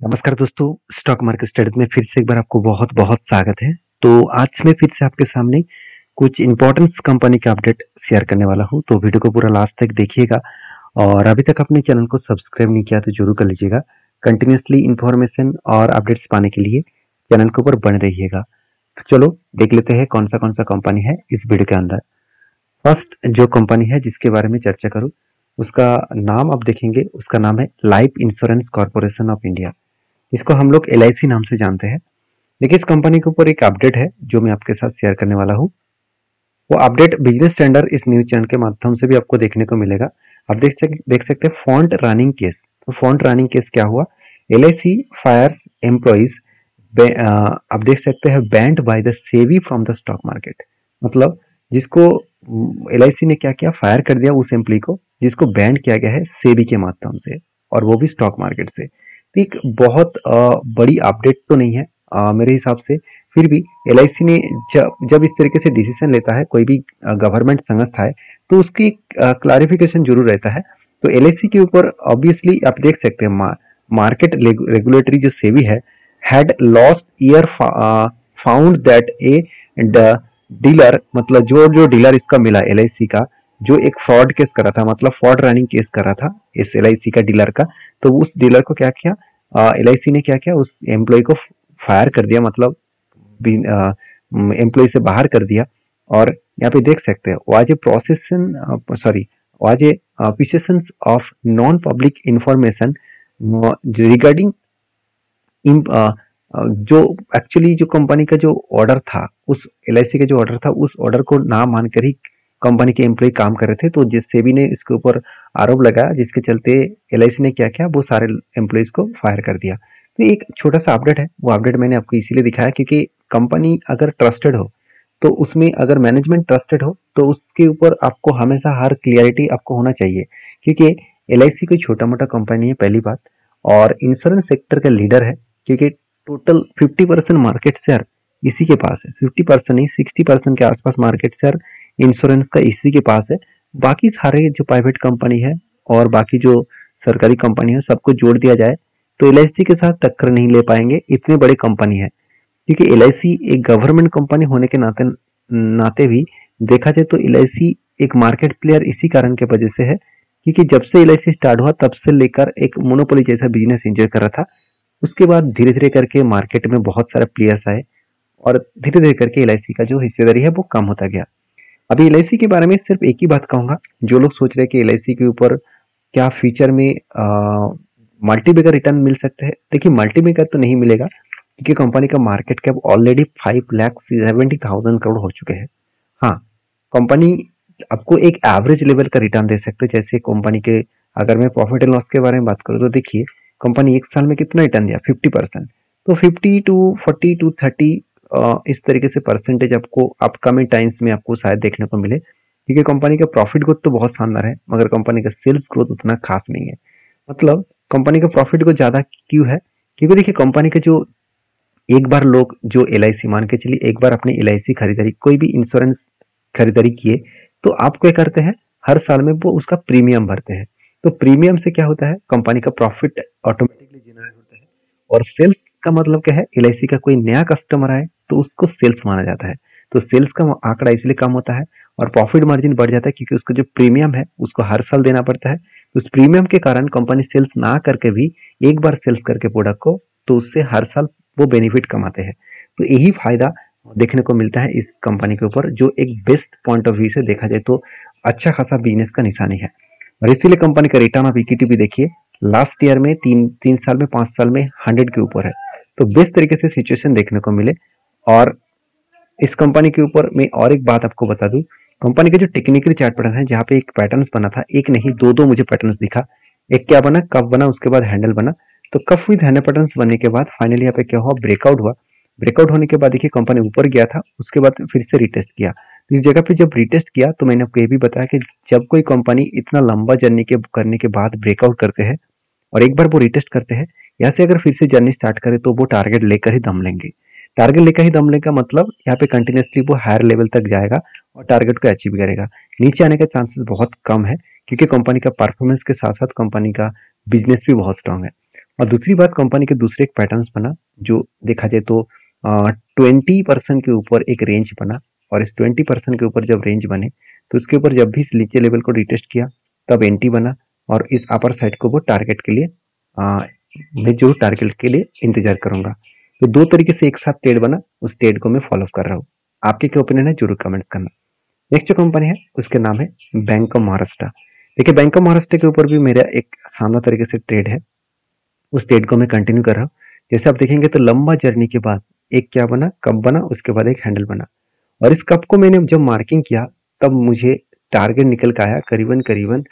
नमस्कार दोस्तों, stock market studies में फिर से एक बार आपको बहुत बहुत स्वागत है। तो आज मैं फिर से आपके सामने कुछ इंपॉर्टेंस कंपनी का अपडेट शेयर करने वाला हूं, तो वीडियो को पूरा लास्ट तक देखिएगा। और अभी तक अपने चैनल को सब्सक्राइब नहीं किया तो जरूर कर लीजिएगा। कंटिन्यूसली इंफॉर्मेशन और अपडेट्स पाने के लिए चैनल के ऊपर बने रहिएगा। तो चलो देख लेते हैं कौन सा कंपनी है इस वीडियो के अंदर। फर्स्ट जो कंपनी है जिसके बारे में चर्चा करूँ, उसका नाम आप देखेंगे, उसका नाम है life insurance corporation of India. इसको हम लोग LIC नाम से जानते हैं। देखिए, इस कंपनी के ऊपर एक अपडेट है जो मैं आपके साथ शेयर करने वाला हूँ। वो अपडेट बिजनेस स्टैंडर्ड इस न्यूज चैनल के माध्यम से भी आपको देखने को मिलेगा। आप देख सकते हैं फॉन्ट रनिंग केस। तो फॉन्ट रनिंग केस क्या हुआ? LIC फायर्स एम्प्लॉइज, आप देख सकते हैं band by the SEBI from the stock market. मतलब जिसको LIC ने क्या किया, फायर कर दिया उस एम्प्लॉय को जिसको बैंड किया गया है सेबी के माध्यम से, और वो भी स्टॉक मार्केट से। तो एक बहुत बड़ी अपडेट तो नहीं है मेरे हिसाब से। फिर भी LIC ने जब इस तरीके से डिसीजन लेता है कोई भी गवर्नमेंट संस्था है, तो उसकी क्लैरिफिकेशन जरूर रहता है। तो LIC के ऊपर ऑब्वियसली आप देख सकते हैं मार्केट रेगुलेटरी जो सेबी है had lost year found that a dealer, मतलब जो डीलर इसका मिला LIC का, जो एक फ्रॉड केस कर रहा था, मतलब फ्रॉड रनिंग केस कर रहा था इस LIC का डीलर का। तो उस डीलर को क्या किया, LIC ने क्या किया, उस एम्प्लॉय को फायर कर दिया, मतलब एम्प्लॉय से बाहर कर दिया। और यहाँ पे देख सकते हैं was a प्रोसेसन sorry was a possession of non public information regarding जो एक्चुअली जो कंपनी का जो ऑर्डर था, उस LIC का जो ऑर्डर था, उस ऑर्डर को ना मानकर ही कंपनी के एम्प्लॉय काम कर रहे थे। तो जिस सेबी ने इसके ऊपर आरोप लगाया, जिसके चलते LIC ने क्या किया, वो सारे एम्प्लॉयज को फायर कर दिया। तो एक छोटा सा अपडेट है, वो अपडेट मैंने आपको इसीलिए दिखाया क्योंकि कंपनी अगर ट्रस्टेड हो, तो उसमें अगर मैनेजमेंट ट्रस्टेड हो, तो उसके ऊपर आपको हमेशा हर क्लियरिटी आपको होना चाहिए। क्योंकि LIC कोई छोटा मोटा कंपनी है, पहली बात, और इंश्योरेंस सेक्टर का लीडर है। क्योंकि टोटल 50% मार्केट शेयर इसी के पास है, 50% नहीं 60% के आसपास मार्केट शेयर इंश्योरेंस का इसी के पास है। बाकी सारे जो प्राइवेट कंपनी है और बाकी जो सरकारी कंपनी है, सबको जोड़ दिया जाए तो LIC के साथ टक्कर नहीं ले पाएंगे, इतने बड़े कंपनी है। क्योंकि LIC एक गवर्नमेंट कंपनी होने के नाते नाते भी देखा जाए तो LIC एक मार्केट प्लेयर इसी कारण के वजह से है, क्योंकि जब से LIC स्टार्ट हुआ तब से लेकर एक मोनोपोली जैसा बिजनेस एंजॉय कर रहा था। उसके बाद धीरे धीरे करके मार्केट में बहुत सारे प्लेयर्स आए और धीरे धीरे करके LIC का जो हिस्सेदारी है वो कम होता गया। अभी LIC के बारे में सिर्फ एक ही बात कहूंगा, जो लोग सोच रहे हैं कि LIC के ऊपर क्या फ्यूचर में मल्टीबैगर रिटर्न मिल सकते हैं, देखिए मल्टीबैगर तो नहीं मिलेगा, क्योंकि कंपनी का मार्केट कैप ऑलरेडी 5,70,000 करोड़ हो चुके हैं। हाँ, कंपनी आपको एक एवरेज लेवल का रिटर्न दे सकते हैं। जैसे कंपनी के, अगर मैं प्रॉफिट एंड लॉस के बारे में बात करूँ तो देखिए कंपनी एक साल में कितना रिटर्न दिया, 50%। तो 50 टू 40 टू 30 इस तरीके से परसेंटेज आपको अपकमिंग टाइम्स में आपको शायद देखने को मिले। क्योंकि कंपनी का प्रॉफिट ग्रोथ तो बहुत शानदार है, मगर कंपनी का सेल्स ग्रोथ उतना खास नहीं है। मतलब कंपनी का प्रॉफिट ग्रोथ ज्यादा क्यों है? क्योंकि देखिए कंपनी का जो एक बार लोग जो LIC मान के चलिए, एक बार अपनी LIC खरीदारी, कोई भी इंश्योरेंस खरीदारी किए, तो आप क्या करते हैं, हर साल में वो उसका प्रीमियम भरते हैं। तो प्रीमियम से क्या होता है, कंपनी का प्रॉफिट ऑटोमेटिकली जनरेट होता है। और सेल्स का मतलब क्या है, LIC का कोई नया कस्टमर आए तो उसको सेल्स माना जाता है। तो सेल्स का आंकड़ा इसलिए कम होता है और प्रॉफिट मार्जिन बढ़ जाता है, क्योंकि उसका जो प्रीमियम है उसको हर साल देना पड़ता है। तो उस प्रीमियम के कारण कंपनी सेल्स ना करके भी एक बार सेल्स करके प्रोडक्ट को, तो उससे हर साल वो बेनिफिट कमाते हैं। तो यही फायदा देखने को मिलता है इस कंपनी के ऊपर, जो एक बेस्ट पॉइंट ऑफ व्यू से देखा जाए तो अच्छा खासा बिजनेस का निशानी है। और इसीलिए कंपनी का रिटर्न ऑफ इक्विटी भी देखिए लास्ट ईयर में तीन साल में 5 साल में 100 के ऊपर है। तो बेस्ट तरीके से सिचुएशन देखने को मिले। और इस कंपनी के ऊपर मैं और एक बात आपको बता दूं, कंपनी का जो टेक्निकली चार्ट पैटर्न है, जहाँ पे एक पैटर्न्स बना था, एक नहीं दो मुझे पैटर्न्स दिखा। एक क्या बना, कफ बना, उसके बाद हैंडल बना। तो कफ विद हैंडल पैटर्न्स बनने के बाद फाइनली यहाँ पे क्या हुआ, ब्रेकआउट हुआ। ब्रेकआउट होने के बाद देखिए कंपनी ऊपर गया था, उसके बाद फिर से रिटेस्ट किया। तो इस जगह पे जब रिटेस्ट किया तो मैंने आपको ये भी बताया कि जब कोई कंपनी इतना लंबा जर्नी के करने के बाद ब्रेकआउट करते हैं और एक बार वो रिटेस्ट करते हैं, यहाँ से अगर फिर से जर्नी स्टार्ट करे तो वो टारगेट लेकर ही दम लेंगे। टारगेट लेकर ही दम लेने का मतलब यहाँ पे कंटिन्यूसली वो हायर लेवल तक जाएगा और टारगेट को अचीव करेगा। नीचे आने का चांसेस बहुत कम है, क्योंकि कंपनी का परफॉर्मेंस के साथ साथ कंपनी का बिजनेस भी बहुत स्ट्रांग है। और दूसरी बात, कंपनी के दूसरे एक पैटर्न्स बना जो देखा जाए तो 20% के ऊपर एक रेंज बना, और इस 20% के ऊपर जब रेंज बने तो उसके ऊपर जब भी इस नीचे लेवल को रिटेस्ट किया तब एंट्री बना, और इस अपर साइड को वो टारगेट के लिए मैं जो टारगेट के लिए इंतजार करूंगा। तो दो तरीके से एक साथ ट्रेड बना, उस ट्रेड को मैं फॉलो कर रहा हूँ। आपके क्या ओपिनियन है जरूर कमेंट्स करना। नेक्स्ट जो कंपनी है उसके नाम है बैंक ऑफ महाराष्ट्र। देखिए बैंक ऑफ महाराष्ट्र के ऊपर भी मेरा एक शानदार तरीके से ट्रेड है, उस ट्रेड को मैं कंटिन्यू कर रहा हूँ। जैसे आप देखेंगे तो लंबा जर्नी के बाद एक क्या बना, कप बना, उसके बाद एक हैंडल बना, और इस कप को मैंने जब मार्किंग किया तब मुझे टारगेट निकल के आया करीबन करीबन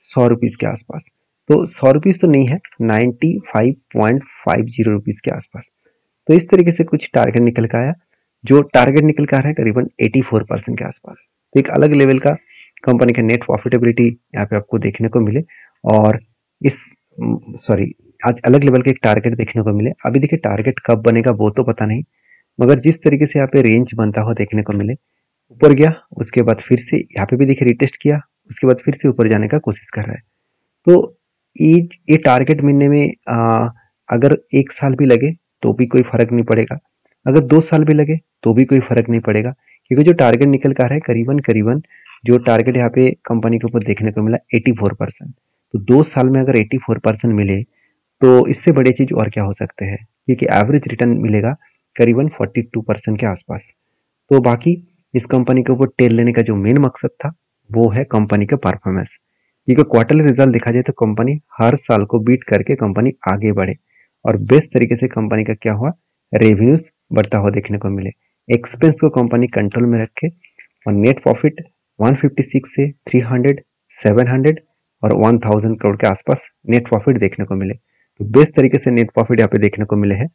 100 रुपीज के आसपास। तो 100 रुपीज तो नहीं है, 95.50 रुपीज के आसपास। तो इस तरीके से कुछ टारगेट निकल के आया, जो टारगेट निकल के आ रहा है करीबन 84% के आसपास। तो एक अलग लेवल का कंपनी का नेट प्रॉफिटेबिलिटी यहाँ पे आपको देखने को मिले, और इस सॉरी आज अलग लेवल का एक टारगेट देखने को मिले। अभी देखिए टारगेट कब बनेगा वो तो पता नहीं, मगर जिस तरीके से यहाँ पे रेंज बनता हुआ देखने को मिले, ऊपर गया उसके बाद फिर से यहाँ पे भी देखिए रिटेस्ट किया, उसके बाद फिर से ऊपर जाने का कोशिश कर रहा है। तो ये टारगेट मिलने में अगर 1 साल भी लगे तो भी कोई फर्क नहीं पड़ेगा, अगर 2 साल भी लगे तो भी कोई फर्क नहीं पड़ेगा, क्योंकि जो टारगेट निकल कर है करीबन करीबन जो टारगेट यहाँ पे कंपनी के ऊपर देखने को मिला 84%। तो 2 साल में अगर 84% मिले तो इससे बड़ी चीज और क्या हो सकते हैं, क्योंकि एवरेज रिटर्न मिलेगा करीबन 42% के आसपास। तो बाकी इस कंपनी के ऊपर टेल लेने का जो मेन मकसद था वो है कंपनी का परफॉर्मेंस, क्योंकि क्वार्टरली रिजल्ट देखा जाए तो कंपनी हर साल को बीट करके कंपनी आगे बढ़े, और बेस्ट तरीके से कंपनी का क्या हुआ, रेवेन्यूज बढ़ता हुआ देखने को मिले, एक्सपेंस को कंपनी कंट्रोल में रखे, और नेट प्रॉफिट 156 से 300, 700 और 1000 करोड़ के आसपास नेट प्रॉफिट देखने को मिले। तो बेस्ट तरीके से नेट प्रॉफिट यहाँ पे देखने को मिले हैं।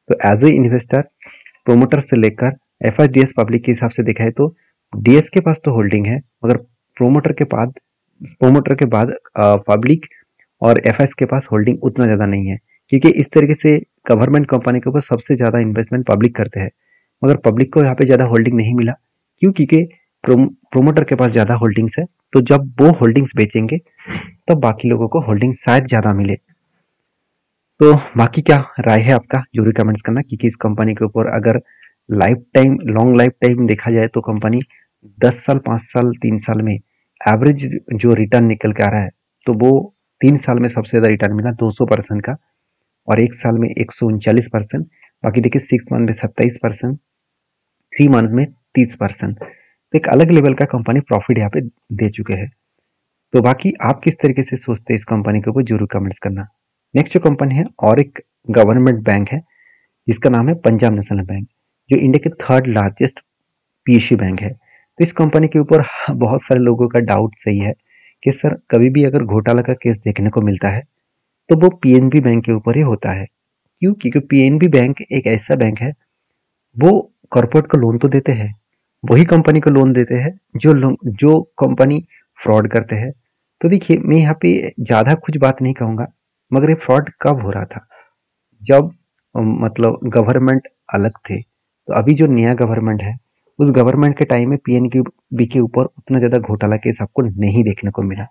तो एज ए इन्वेस्टर प्रोमोटर से लेकर एफआईडीएस पब्लिक के हिसाब से देखा है तो डीएस के पास तो होल्डिंग है, मगर प्रोमोटर के बाद पब्लिक और एफएस के पास होल्डिंग उतना ज़्यादा नहीं है, क्योंकि इस तरीके से गवर्नमेंट कंपनी के ऊपर सबसे ज़्यादा इन्वेस्टमेंट पब्लिक करते हैं, मगर पब्लिक को यहाँ पे ज़्यादा होल्डिंग नहीं मिला। क्यों? क्योंकि प्रोमोटर के पास ज़्यादा होल्डिंग्स है, तो जब वो होल्डिंग्स बेचेंगे तब बाकी लोगों को होल्डिंग शायद ज़्यादा मिले। तो बाकी क्या राय है आपका जरूर कमेंट्स करना, क्योंकि इस कंपनी के ऊपर अगर life time long life time देखा जाए तो कंपनी 10 साल 5 साल 3 साल में एवरेज जो रिटर्न निकल के आ रहा है, तो वो 3 साल में सबसे ज़्यादा रिटर्न मिला 200% का, और 1 साल में 139%, बाकी देखिए 6 मंथ में 27%, 3 मंथ में 30%। तो एक अलग लेवल का कंपनी प्रॉफिट यहाँ पे दे चुके हैं। तो बाकी आप किस तरीके से सोचते हैं इस कंपनी के ऊपर जरूर कमेंट्स करना। नेक्स्ट जो कंपनी है और एक गवर्नमेंट बैंक है जिसका नाम है पंजाब नेशनल बैंक, जो इंडिया के थर्ड लार्जेस्ट पीएसयू बैंक है। तो इस कंपनी के ऊपर बहुत सारे लोगों का डाउट सही है कि सर कभी भी अगर घोटाला का केस देखने को मिलता है तो वो पीएनबी बैंक के ऊपर ही होता है। क्यों? क्योंकि पीएनबी बैंक एक ऐसा बैंक है, वो कॉर्पोरेट को लोन तो देते हैं, वही कंपनी को लोन देते हैं जो कंपनी फ्रॉड करते हैं। तो देखिए मैं यहाँ पे ज़्यादा कुछ बात नहीं कहूँगा, मगर ये फ्रॉड कब हो रहा था, जब मतलब गवर्नमेंट अलग थे। तो अभी जो नया गवर्नमेंट है उस गवर्नमेंट के टाइम में पीएनबी के ऊपर उतना ज़्यादा घोटाला केस आपको नहीं देखने को मिला।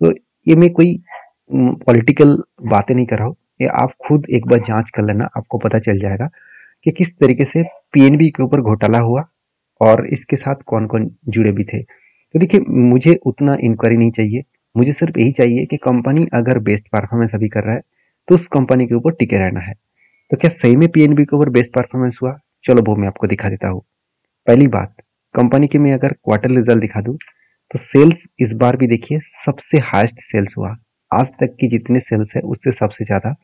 तो ये मैं कोई पॉलिटिकल बातें नहीं कर रहा हूँ, ये आप खुद एक बार जांच कर लेना, आपको पता चल जाएगा कि किस तरीके से पीएनबी के ऊपर घोटाला हुआ और इसके साथ कौन कौन जुड़े भी थे। तो देखिए मुझे उतना इंक्वायरी नहीं चाहिए, मुझे सिर्फ यही चाहिए कि कंपनी अगर बेस्ट परफॉर्मेंस अभी कर रहा है तो उस कंपनी के ऊपर टिके रहना है। तो क्या सही में पीएनबी के ऊपर बेस्ट परफॉर्मेंस हुआ? चलो वो मैं आपको दिखा देता हूँ। पहली बात, कंपनी के मैं अगर क्वार्टर रिजल्ट दिखा दूं तो सेल्स इस बार भी देखिए सबसे हाईएस्ट सेल्स हुआ, आज तक की जितने सेल्स है उससे सबसे ज्यादा।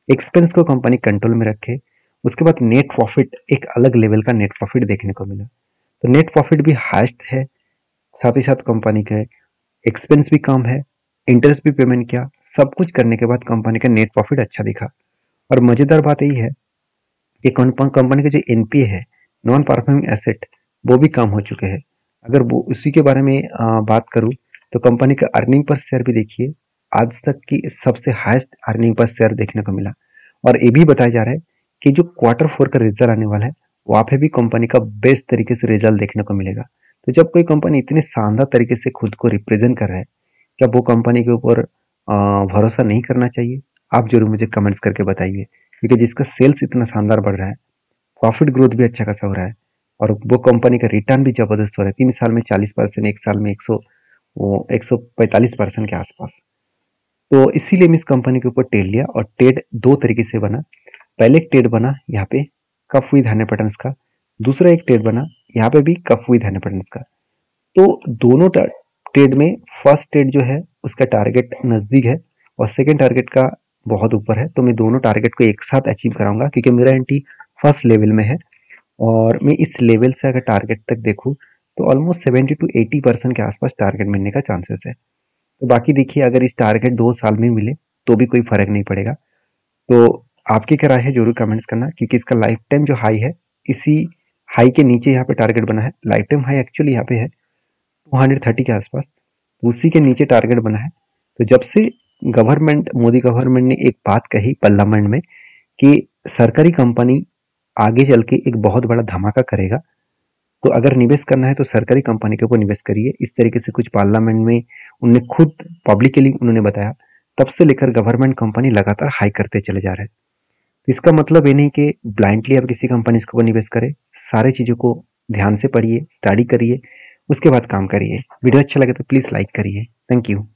एक्सपेंस को कंपनी कंट्रोल में रखे, उसके बाद नेट प्रॉफिट एक अलग लेवल का नेट प्रॉफिट देखने को मिला। तो नेट प्रॉफिट भी हाईएस्ट है, साथ ही साथ कंपनी का एक्सपेंस भी कम है, इंटरेस्ट भी पेमेंट किया, सब कुछ करने के बाद कंपनी का नेट प्रॉफिट अच्छा दिखा। और मजेदार बात यही है कि कंपनी का जो एनपीए है, नॉन परफॉर्मिंग एसेट, वो भी कम हो चुके हैं। अगर वो उसी के बारे में बात करूं तो कंपनी का अर्निंग पर शेयर भी देखिए आज तक की सबसे हाईएस्ट अर्निंग पर शेयर देखने को मिला। और ये भी बताया जा रहा है कि जो क्वार्टर 4 का रिजल्ट आने वाला है वहाँ पे भी कंपनी का बेस्ट तरीके से रिजल्ट देखने को मिलेगा। तो जब कोई कंपनी इतने शानदार तरीके से खुद को रिप्रेजेंट कर रहा है, क्या वो कंपनी के ऊपर भरोसा नहीं करना चाहिए? आप जरूर मुझे कमेंट्स करके बताइए, क्योंकि जिसका सेल्स इतना शानदार बढ़ रहा है, प्रॉफिट ग्रोथ भी अच्छा खासा हो रहा है, और वो कंपनी का रिटर्न भी जबरदस्त हो रहा है, 3 साल में 40%, एक साल में 145% के आसपास। तो इसीलिए मैं इस कंपनी के ऊपर ट्रेड लिया, और ट्रेड दो तरीके से बना। पहले एक ट्रेड बना यहाँ पे कप विद हंड्रेड पैटर्न्स का, दूसरा एक ट्रेड बना यहाँ पे भी कप विद हंड्रेड पैटर्न्स का। तो दोनों ट्रेड में फर्स्ट ट्रेड जो है उसका टारगेट नज़दीक है, और सेकेंड टारगेट का बहुत ऊपर है। तो मैं दोनों टारगेट को एक साथ अचीव कराऊंगा, क्योंकि मेरा एंट्री फर्स्ट लेवल में है, और मैं इस लेवल से अगर टारगेट तक देखूँ तो ऑलमोस्ट 70 to 80% के आसपास टारगेट मिलने का चांसेस है। तो बाकी देखिए, अगर इस टारगेट 2 साल में मिले तो भी कोई फर्क नहीं पड़ेगा। तो आपकी क्या राय है जरूर कमेंट्स करना, क्योंकि इसका लाइफ टाइम जो हाई है, इसी हाई के नीचे यहाँ पे टारगेट बना है। लाइफ टाइम हाई एक्चुअली यहाँ पे है 230 के आसपास, उसी के नीचे टारगेट बना है। तो जब से मोदी गवर्नमेंट ने एक बात कही पार्लियामेंट में कि सरकारी कंपनी आगे चल के एक बहुत बड़ा धमाका करेगा, तो अगर निवेश करना है तो सरकारी कंपनी के ऊपर निवेश करिए, इस तरीके से कुछ पार्लियामेंट में उन्होंने खुद पब्लिकली उन्होंने बताया। तब से लेकर गवर्नमेंट कंपनी लगातार हाई करते चले जा रहे हैं। तो इसका मतलब ये नहीं कि ब्लाइंडली आप किसी कंपनी के ऊपर निवेश करें, सारी चीज़ों को ध्यान से पढ़िए, स्टडी करिए, उसके बाद काम करिए। वीडियो अच्छा लगे तो प्लीज़ लाइक करिए। Thank you.